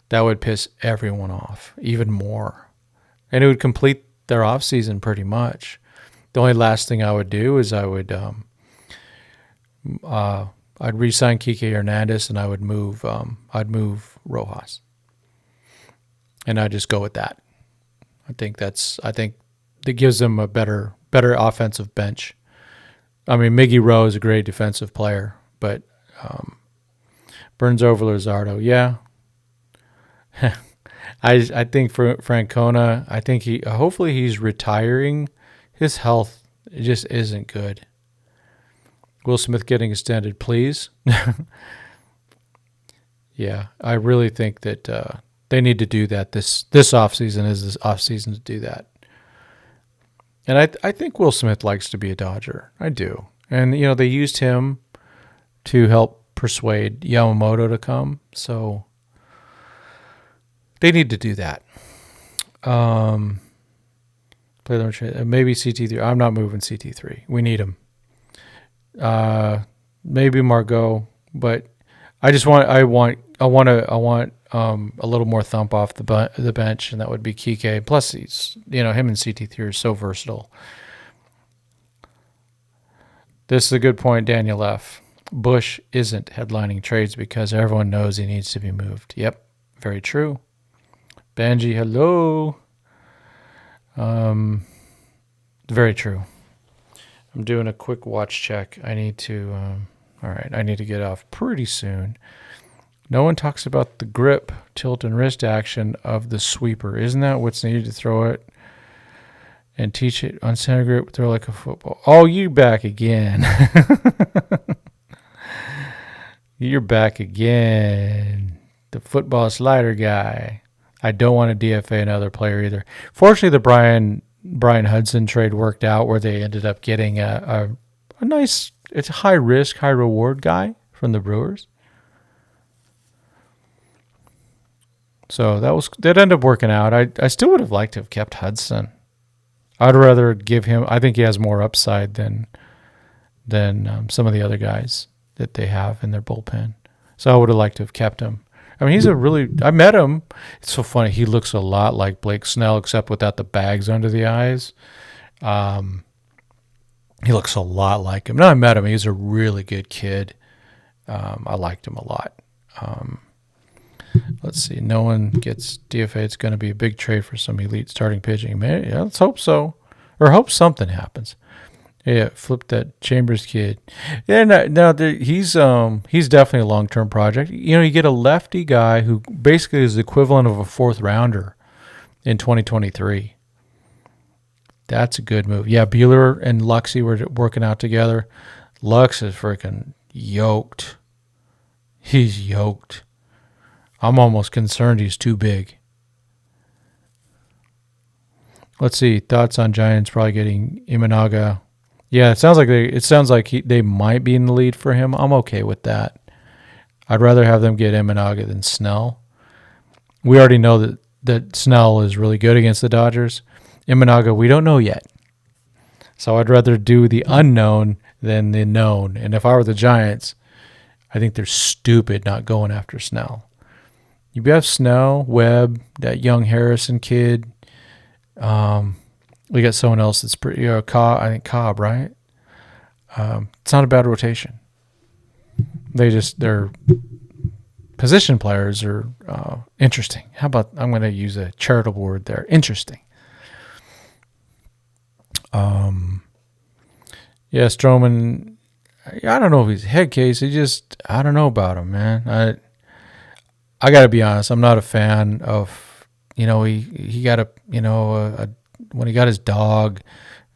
That would piss everyone off even more. And it would complete their offseason pretty much. The only last thing I would do is I'd re-sign Kike Hernandez and I'd move Rojas. And I'd just go with that. I think that gives them a better offensive bench. I mean, Miggy Rowe is a great defensive player, but Burns over Luzardo, yeah. I think for Francona, I think hopefully he's retiring. His health just isn't good. Will Smith getting extended, please. Yeah, I really think that they need to do that. This offseason is this offseason to do that. And I think Will Smith likes to be a Dodger. I do. And, they used him to help persuade Yamamoto to come. So they need to do that. Maybe CT3. I'm not moving CT3. We need him. Maybe Margot, but I want a little more thump off the bench, and that would be Kike. Plus, he's him and CT3 are so versatile. This is a good point, Daniel F. Bush isn't headlining trades because everyone knows he needs to be moved. Yep, very true. Banji, hello. Very true. I'm doing a quick watch check. I need to. All right, I need to get off pretty soon. No one talks about the grip, tilt, and wrist action of the sweeper. Isn't that what's needed to throw it and teach it on center grip, throw like a football? Oh, you back again. You're back again. The football slider guy. I don't want to DFA another player either. Fortunately, the Brian Hudson trade worked out where they ended up getting a nice, it's a high risk, high reward guy from the Brewers. So that ended up working out. I still would have liked to have kept Hudson. I'd rather give him. I think he has more upside than some of the other guys that they have in their bullpen. So I would have liked to have kept him. I mean, I met him. It's so funny. He looks a lot like Blake Snell, except without the bags under the eyes. He looks a lot like him. No, I met him. He's a really good kid. I liked him a lot. Let's see. No one gets DFA. It's going to be a big trade for some elite starting pitching. Man, yeah, let's hope so. Or hope something happens. Yeah, flip that Chambers kid. Yeah, no, he's definitely a long-term project. You know, you get a lefty guy who basically is the equivalent of a fourth rounder in 2023. That's a good move. Yeah, Buehler and Luxy were working out together. Lux is freaking yoked. He's yoked. I'm almost concerned he's too big. Let's see. Thoughts on Giants probably getting Imanaga. Yeah, it sounds like they might be in the lead for him. I'm okay with that. I'd rather have them get Imanaga than Snell. We already know that Snell is really good against the Dodgers. Imanaga, we don't know yet. So I'd rather do the unknown than the known. And if I were the Giants, I think they're stupid not going after Snell. You have Snell, Webb, that young Harrison kid. We got someone else that's pretty, Cobb, right? It's not a bad rotation. Their position players are interesting. How about, I'm going to use a charitable word there, interesting. Yeah, Stroman, I don't know if he's a head case. I don't know about him, man. I got to be honest. I'm not a fan of, he got when he got his dog,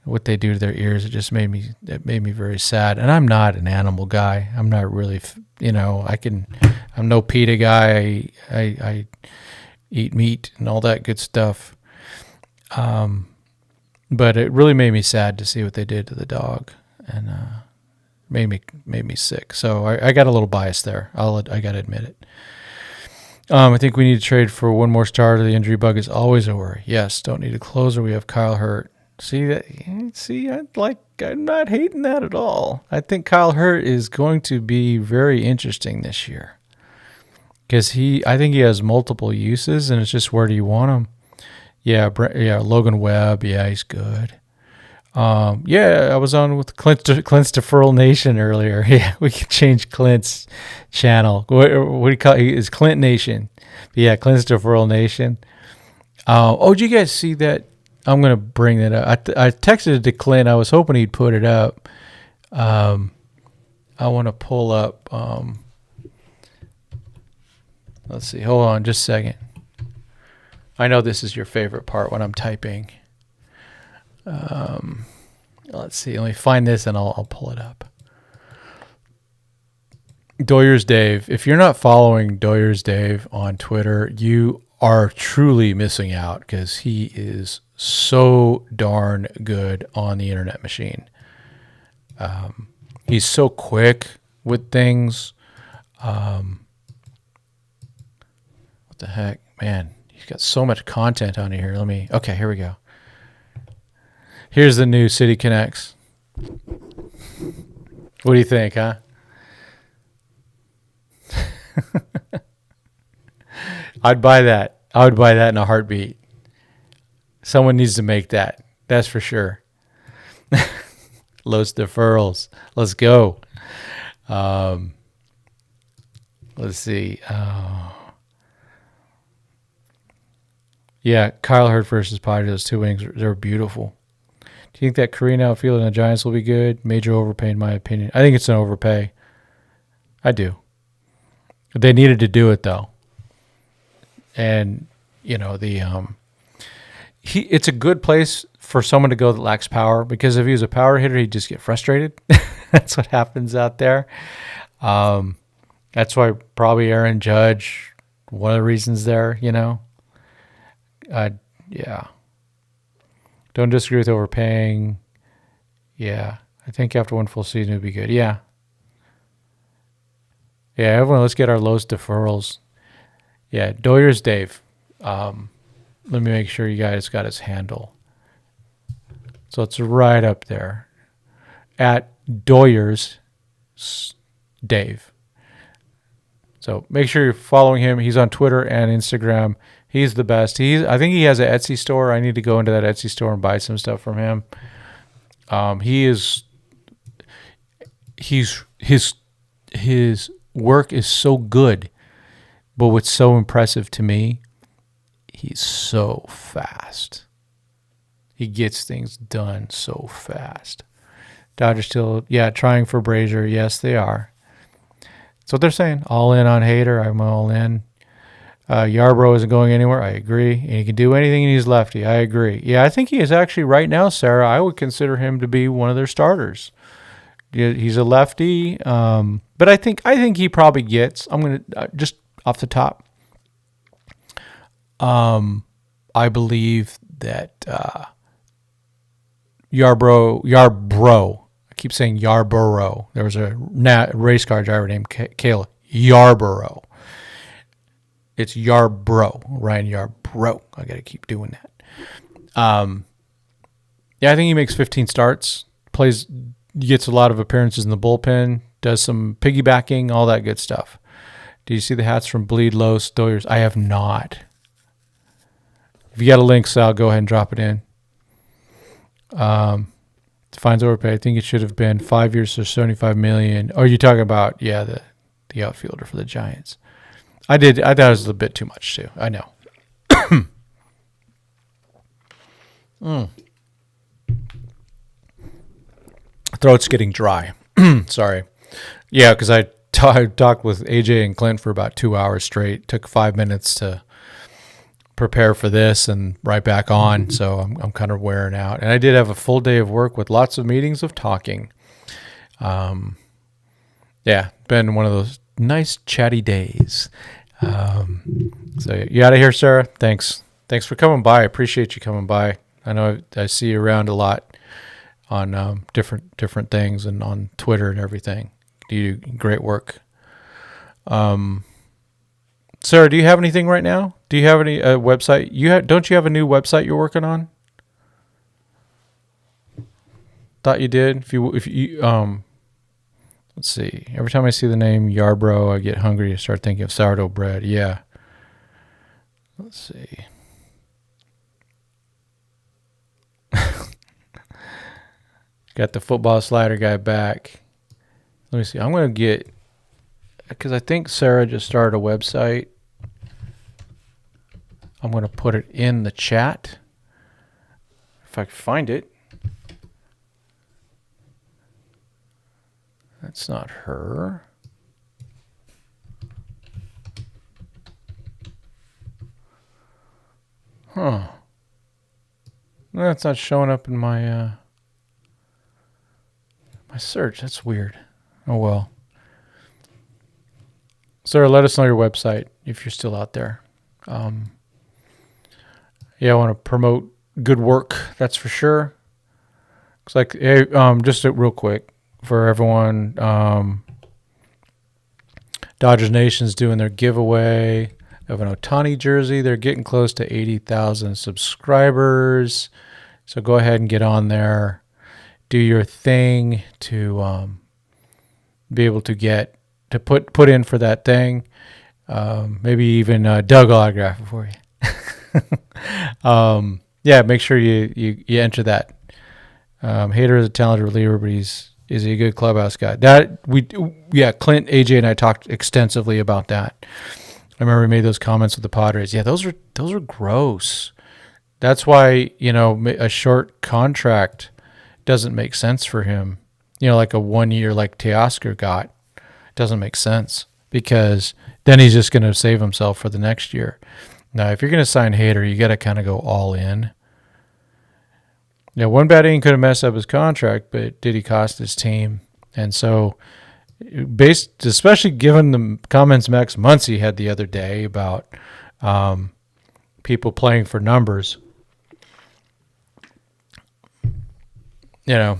what they do to their ears, it made me very sad. And I'm not an animal guy. I'm not really, I'm no PETA guy. I eat meat and all that good stuff. But it really made me sad to see what they did to the dog, and made me sick. So I got a little bias there. I got to admit it. I think we need to trade for one more starter. The injury bug is always a worry. Yes, don't need a closer. We have Kyle Hurt. I'm not hating that at all. I think Kyle Hurt is going to be very interesting this year because I think he has multiple uses, and it's just where do you want him? Yeah, Logan Webb. Yeah, he's good. I was on with Clint's Deferral Nation earlier. Yeah, we can change Clint's channel. What do you call it? It's Clint Nation. But yeah, Clint's Deferral Nation. Did you guys see that? I'm going to bring that up. I texted it to Clint. I was hoping he'd put it up. I want to pull up. Let's see. Hold on just a second. I know this is your favorite part when I'm typing. Let's see. Let me find this and I'll pull it up. Doyers Dave. If you're not following Doyers Dave on Twitter, you are truly missing out because he is so darn good on the internet machine. He's so quick with things. What the heck, man? He's got so much content on here. Okay, here we go. Here's the new City Connects. What do you think, huh? I'd buy that. I would buy that in a heartbeat. Someone needs to make that. That's for sure. Los deferrals. Let's go. Let's see. Yeah, Kyle Hurt versus Padres. Those two innings, they're beautiful. Do you think that Korean outfield in the Giants will be good? Major overpay, in my opinion. I think it's an overpay. I do. They needed to do it though, and it's a good place for someone to go that lacks power, because if he was a power hitter, he'd just get frustrated. That's what happens out there. That's why probably Aaron Judge, one of the reasons there, yeah. Don't disagree with overpaying. Yeah. I think after one full season, it'd be good. Yeah. Yeah, everyone, let's get our lowest deferrals. Yeah, Doyers Dave. Let me make sure you guys got his handle. So it's right up there. At Doyers Dave. So make sure you're following him. He's on Twitter and Instagram. He's the best. I think he has an Etsy store. I need to go into that Etsy store and buy some stuff from him. His work is so good, but what's so impressive to me, he's so fast. He gets things done so fast. Dodgers still, trying for Brasier. Yes, they are. That's what they're saying. All in on Hader. I'm all in. Yarbrough isn't going anywhere. I agree. And he can do anything, and he's lefty. I agree. Yeah, I think he is actually right now, Sarah. I would consider him to be one of their starters. He's a lefty, but I think he probably gets. I'm gonna just off the top. I believe that Yarbrough. I keep saying Yarborough. There was a race car driver named Kale Yarborough. It's Yarbrough, Ryan Yarbrough. I got to keep doing that. I think he makes 15 starts, gets a lot of appearances in the bullpen, does some piggybacking, all that good stuff. Do you see the hats from Bleed Los Doyers? I have not. If you got a link, Sal, go ahead and drop it in. Fines overpay. I think it should have been 5 years for $75 million. Oh, you're talking about the outfielder for the Giants. I thought it was a bit too much too. I know. Throat's getting dry. Sorry. Yeah, because I talked with AJ and Clint for about 2 hours straight. Took 5 minutes to prepare for this and right back on. So I'm kind of wearing out. And I did have a full day of work with lots of meetings of talking. Been one of those nice chatty days. So you out of here, Sarah. Thanks for coming by. I appreciate you coming by. I know I see you around a lot on different things and on Twitter and everything. You do great work. Sarah, do you have anything right now? Do you have any website? Don't you have a new website you're working on? Thought you did. If you let's see. Every time I see the name Yarbrough, I get hungry and start thinking of sourdough bread. Yeah. Let's see. Got the football slider guy back. Let me see. I'm going to get, because I think Sarah just started a website. I'm going to put it in the chat if I can find it. That's not her. Huh. That's not showing up in my my search. That's weird. Oh well. Sarah, let us know your website if you're still out there. I want to promote good work. That's for sure. Looks like, hey, just real quick for everyone. Dodgers Nation's doing their giveaway of an Ohtani jersey. They're getting close to 80,000 subscribers. So go ahead and get on there. Do your thing to be able to put in for that thing. Maybe even Doug will autograph it for you. Make sure you enter that. Hader is a talented reliever, but is he a good clubhouse guy? Clint, AJ, and I talked extensively about that. I remember we made those comments with the Padres. Yeah, those are gross. That's why a short contract doesn't make sense for him. Like a 1 year like Teoscar got, doesn't make sense because then he's just going to save himself for the next year. Now, if you're going to sign Hader, you got to kind of go all in. One bad inning could have messed up his contract, but did he cost his team? And so, especially given the comments Max Muncy had the other day about people playing for numbers, yeah.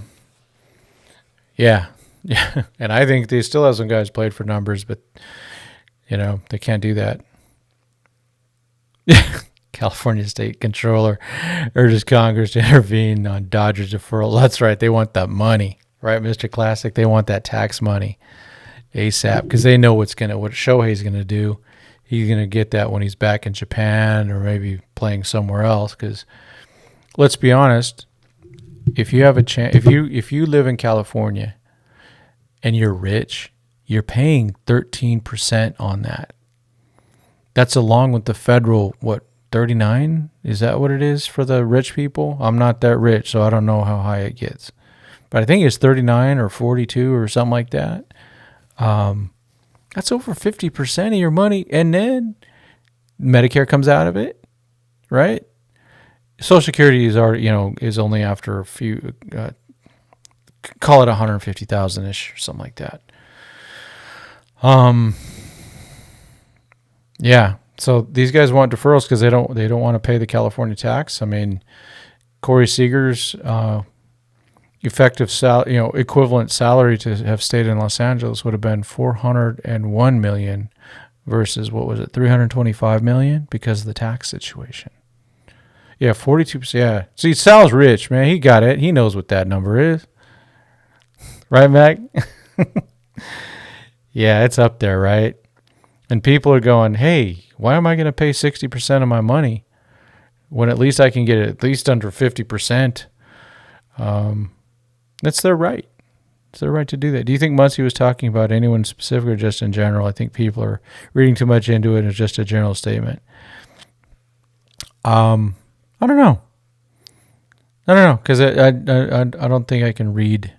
And I think they still have some guys played for numbers, but, they can't do that. California State Controller urges Congress to intervene on Dodgers deferral. That's right. They want that money, right, Mr. Classic? They want that tax money ASAP because they know what Shohei's going to do. He's going to get that when he's back in Japan or maybe playing somewhere else. Because let's be honest, if you have a chance, if you live in California and you're rich, you're paying 13% on that. That's along with the federal, 39? Is that what it is for the rich people? I'm not that rich, so I don't know how high it gets. But I think it's 39 or 42 or something like that. That's over 50% of your money. And then Medicare comes out of it, right? Social Security is already, is only after a few, call it 150,000-ish or something like that. Yeah. So these guys want deferrals because they don't want to pay the California tax. I mean, Corey Seager's effective equivalent salary to have stayed in Los Angeles would have been $401 million versus what was it, $325 million because of the tax situation. Yeah, 42%. Yeah. See, Sal's rich, man. He got it. He knows what that number is, right, Mac? Yeah, it's up there, right? And people are going, hey, why am I going to pay 60% of my money when at least I can get it at least under 50%? That's their right. It's their right to do that. Do you think Muncy was talking about anyone specific or just in general? I think people are reading too much into it. It's just a general statement. I don't know. Because I don't think I can read.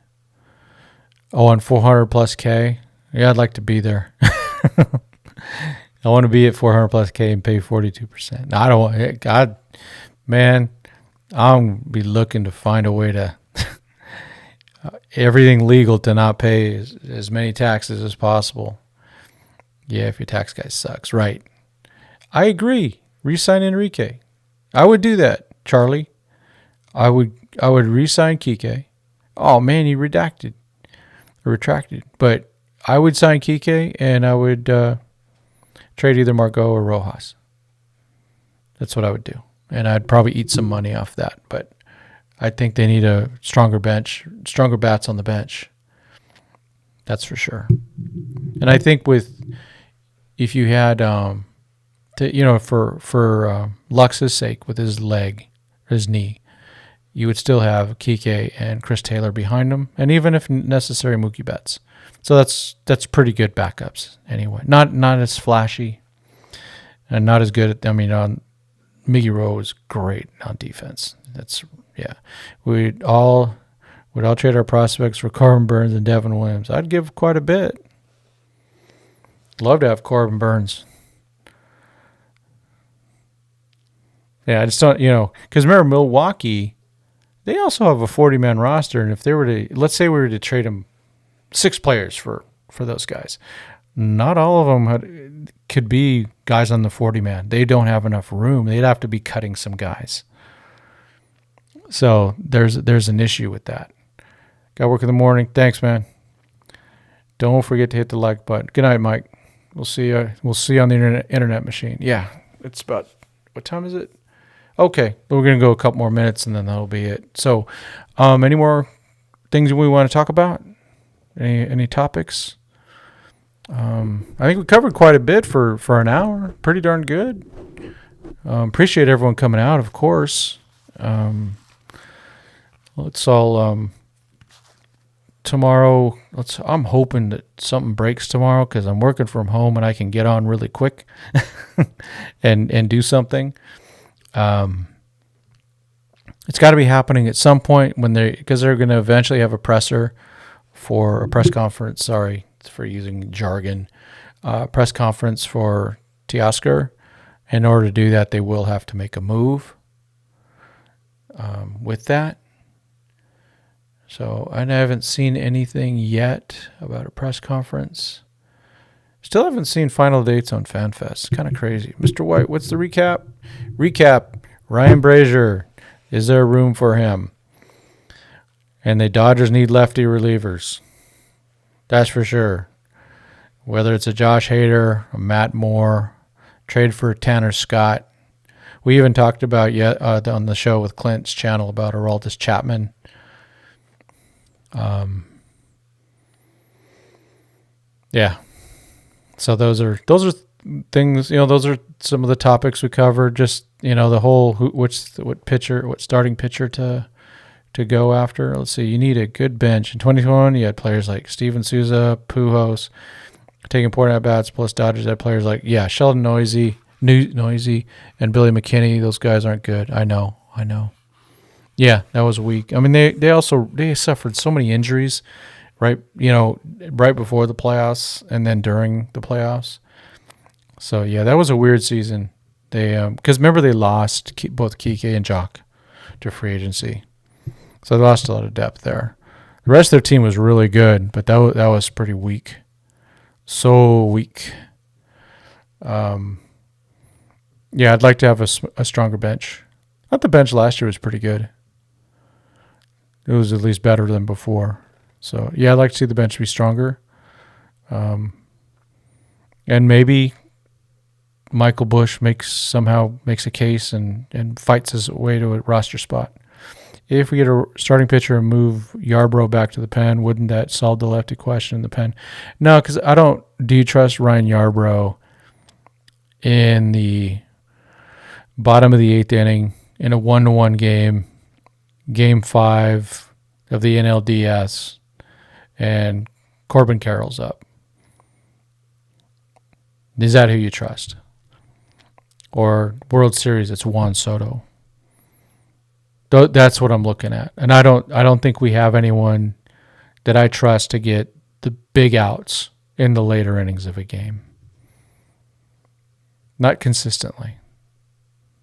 On 400 plus K. Yeah, I'd like to be there. I want to be at 400 plus K and pay 42%. No, I don't want. God, man, I'm gonna be looking to find a way to everything legal to not pay as many taxes as possible. Yeah, if your tax guy sucks, right? I agree. Resign Enrique. I would do that, Charlie. I would resign Kike. Oh man, he retracted. But I would sign Kike and I would trade either Margot or Rojas. That's what I would do. And I'd probably eat some money off that. But I think they need a stronger bats on the bench. That's for sure. And I think if you had, for Lux's sake, with his leg, his knee, you would still have Kike and Chris Taylor behind him, and even if necessary, Mookie Betts. So that's pretty good backups anyway. Not as flashy, and not as good. Miggy Rowe is great on defense. We'd all trade our prospects for Corbin Burnes and Devin Williams. I'd give quite a bit. Love to have Corbin Burnes. Yeah, I just don't, because remember Milwaukee, they also have a 40-man roster, and if they were to, let's say we were to trade them 6 players for those guys, not all of them could be guys on the 40-man. They don't have enough room. They'd have to be cutting some guys. So there's an issue with that. Got work in the morning. Thanks, man. Don't forget to hit the like button. Good night, Mike. We'll see you on the internet machine. Yeah, it's about, what time is it? Okay, we're going to go a couple more minutes, and then that'll be it. So any more things we want to talk about? Any topics? I think we covered quite a bit for an hour. Pretty darn good. Appreciate everyone coming out, of course. Let's all tomorrow. I'm hoping that something breaks tomorrow because I'm working from home and I can get on really quick and do something. It's got to be happening at some point because they're going to eventually have a press conference. Sorry for using jargon. Press conference for Teoscar. In order to do that, they will have to make a move with that. So I haven't seen anything yet about a press conference. Still haven't seen final dates on FanFest. Kind of crazy. Mr. White, what's the recap? Ryan Brasier. Is there room for him? And the Dodgers need lefty relievers. That's for sure. Whether it's a Josh Hader, a Matt Moore, trade for Tanner Scott. We even talked about on the show with Clint's channel about Aroldis Chapman. Yeah. So those are things, those are some of the topics we covered. Just, the whole what starting pitcher to go after. Let's see. You need a good bench. In 2021, you had players like Steven Souza, Pujols taking important at bats. Plus, Dodgers had players like Sheldon Noisy, and Billy McKinney. Those guys aren't good. I know. Yeah, that was weak. I mean, they suffered so many injuries, right? Right before the playoffs and then during the playoffs. So yeah, that was a weird season. They because remember they lost both Kike and Jock to free agency, so they lost a lot of depth there. The rest of their team was really good, but that was pretty weak. So weak. Yeah, I'd like to have a stronger bench. I thought the bench last year was pretty good. It was at least better than before. So, yeah, I'd like to see the bench be stronger. And maybe Michael Busch makes a case and fights his way to a roster spot. If we get a starting pitcher and move Yarbrough back to the pen, wouldn't that solve the lefty question in the pen? No, because I don't. Do you trust Ryan Yarbrough in the bottom of the eighth inning in a 1-1 game, Game 5 of the NLDS, and Corbin Carroll's up? Is that who you trust? Or World Series, it's Juan Soto. That's what I'm looking at. And I don't think we have anyone that I trust to get the big outs in the later innings of a game. Not consistently.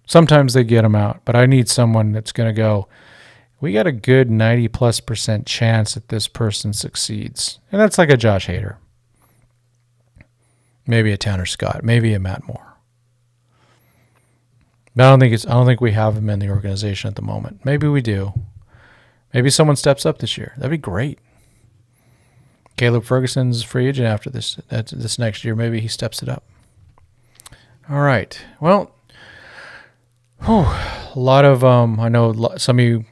Sometimes they get them out, but I need someone that's going to go, we got a good 90+% chance that this person succeeds. And that's like a Josh Hader. Maybe a Tanner Scott, maybe a Matt Moore. But I don't think we have them in the organization at the moment. Maybe we do. Maybe someone steps up this year. That'd be great. Caleb Ferguson's free agent after this next year. Maybe he steps it up. All right. Well, a lot of I know some of you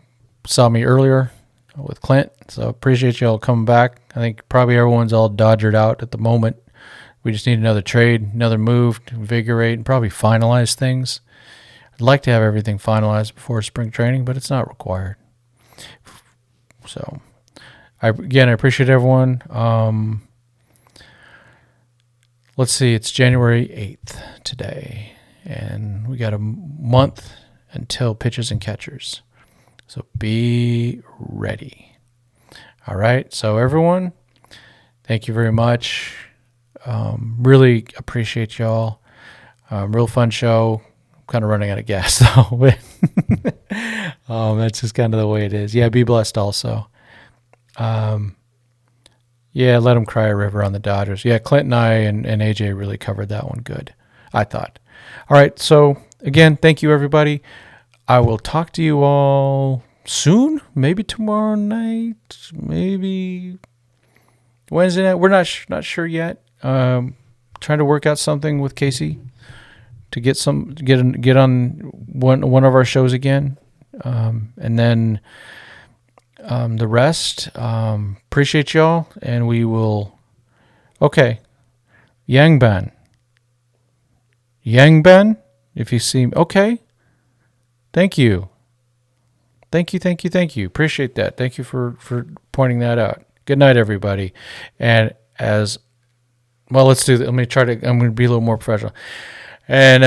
saw me earlier with Clint, so appreciate you all coming back. I think probably everyone's all dodgered out at the moment. We just need another trade, another move to invigorate and probably finalize things. I'd like to have everything finalized before spring training, but it's not required. So, I appreciate everyone. Let's see, it's January 8th today, and we got a month until pitchers and catchers. So be ready. All right, so everyone, thank you very much. Really appreciate y'all. Real fun show. Kind of running out of gas though, but that's just kind of the way it is. Yeah, be blessed also. Yeah, let them cry a river on the Dodgers. Yeah, Clint and I and AJ really covered that one good, I thought. All right, so again, thank you everybody. I will talk to you all soon, maybe tomorrow night, maybe Wednesday night. We're not sure yet. Trying to work out something with Casey to get on one of our shows again, and then the rest. Appreciate y'all, and we will. Okay, Yang Ben. If you see, okay. Thank you. Appreciate that. Thank you for pointing that out. Good night, everybody. And as well, let's do that. I'm going to be a little more professional. And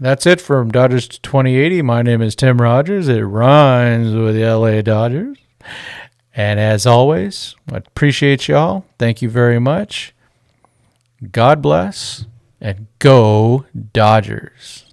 That's it from Dodgers to 2080. My name is Tim Rogers. It rhymes with the LA Dodgers. And as always, I appreciate y'all. Thank you very much. God bless and go Dodgers.